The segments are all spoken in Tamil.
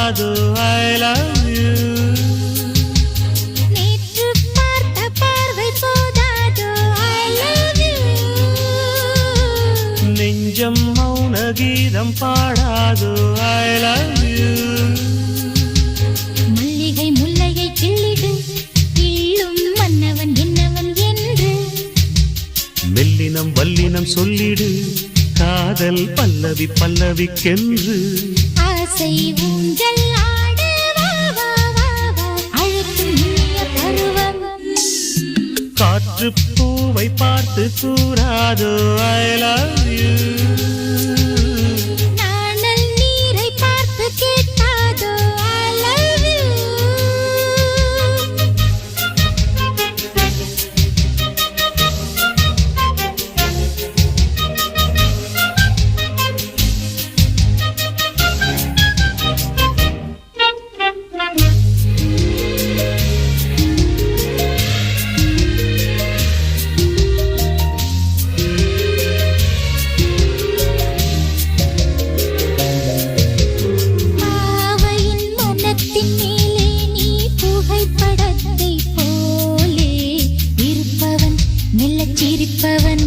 பாடாதோ I love you. நேற்று பார்த்த பார்வை போதாதோ I love you. நெஞ்சம் மௌன கீதம் பாடாதோ I love you. மல்லிகை முல்லையை கிள்ளிடு கிள்ளும் மன்னவன் என்னவன் என்று மெல்லினம் வல்லினம் சொல்லிடு காதல் பல்லவி பல்லவிக்கென்று ஆசை ஊஞ்சல் ஆட வா வா வா வா அழுத்தும் இனிய பருவம் காற்று பூவை பார்த்து கூறாதோ I love you. நாணல் நீரை பார்த்து கேட்காதோ I love you. பாவையின் மனத்தின் மேலே நீ புகைப்படத்தை போலே இருப்பவன் மெல்லச் சிரிப்பவன்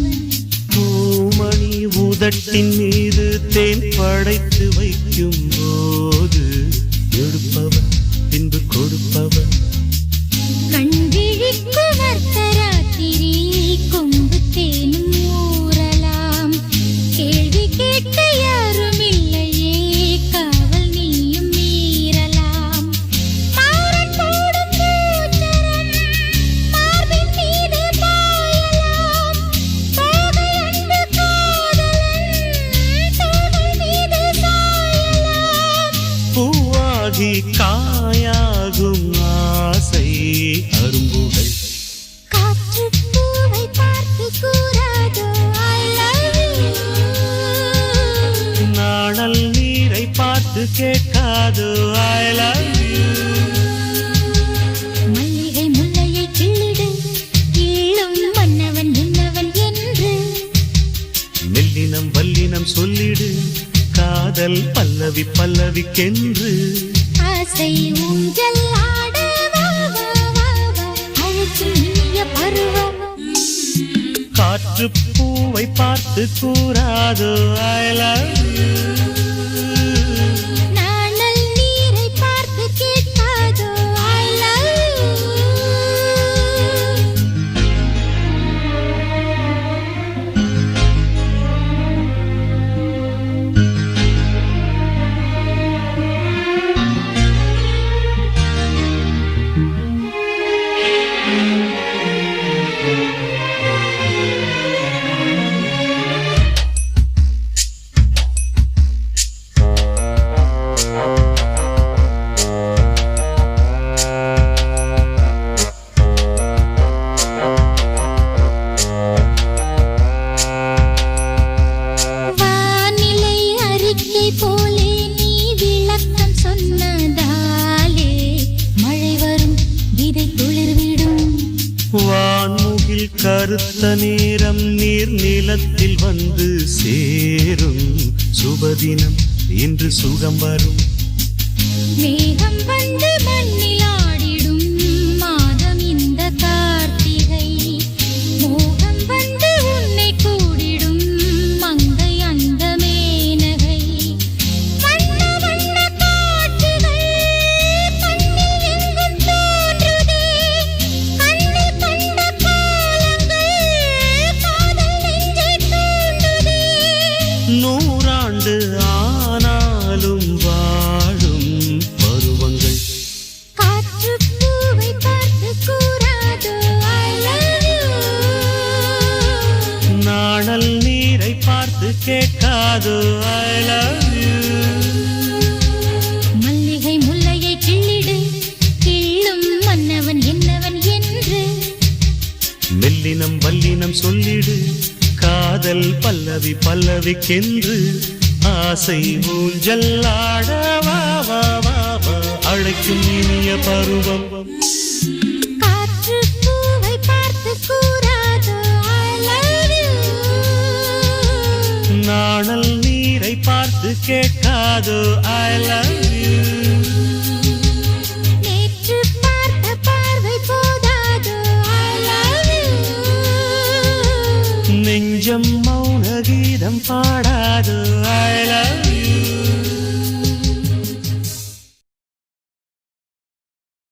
பூமணி உதட்டின் மீது தேன் படைத்து வைக்கும் போது எடுப்பவன் பின்பு கொடுப்பவன் கண்விழிக்கு வர்த்தராத்திரி கொம்பு தேனும் ஊறலாம் கேள்வி கேட்க யாரும் இல்லையே காவல் நீயும் மீறலாம் மாறன் போடும் பூச்சரம் மார்பின் மீது பாயலாம் தோகை அன்பு காதலன் தோகை மீது சாயலாம் பூவாகி காயாகும் ஆசை அரும்புகள் காற்று பூவை பார்த்து கூறாதோ I love you. நாணல் நீரை பார்த்து கேட்காதோ I love you. மல்லிகை முல்லையை கிள்ளிடு கிள்ளும் மன்னவன் என்னவன் என்று மெல்லினம் வல்லினம் சொல்லிடு காதல் பல்லவி பல்லவிக்கென்று ஆசை ஊஞ்சல் ஆட வா வா வா வா அழுத்தும் இனிய பருவம் காற்று பூவை பார்த்து கூறாதோ I love you. நாணல் நீரை பார்த்து கேட்காதோ I love you. வானிலை அறிக்கை போலே நீ விளக்கம் சொன்னதாலே மழை வரும் விதை துளிர்விடும் வான்முகில் கருத்த நேரம் நீர் நிலத்தில் வந்து சேரும் சுபதினம் இன்று சுகம் வரும் மேகம் வந்து மண்ணில் ஆடிடும் மாதம் இந்த கார்த்திகை மோகம் வந்து உன்னை கூடிடும் மங்கை அந்த மேனகை வண்ண வண்ண காட்சிகள் கண்ணில் எங்கும் தோன்றுதே கண்ணில் கண்ட காலங்கள் காதல் நெஞ்சை தூண்டுதே நூறாண்டு ஆனாலும் வாழும் பருவங்கள் காற்று பூவை பார்த்து கூறாதோ I love you. நாணல் நீரை பார்த்து கேட்காதோ I love you. மல்லிகை முல்லையை கிள்ளிடு கிள்ளும் மன்னவன் என்னவன் என்று மெல்லினம் வல்லினம் சொல்லிடு காதல் பல்லவி பல்லவிக்கென்று ஆசை ஊஞ்சல் ஆட வா வா வா வா அழைக்கும் இனிய பருவம் காற்று பூவை பார்த்து கூறாதோ I love you. நாணல் நீரை பார்த்து கேட்காதோ I love you.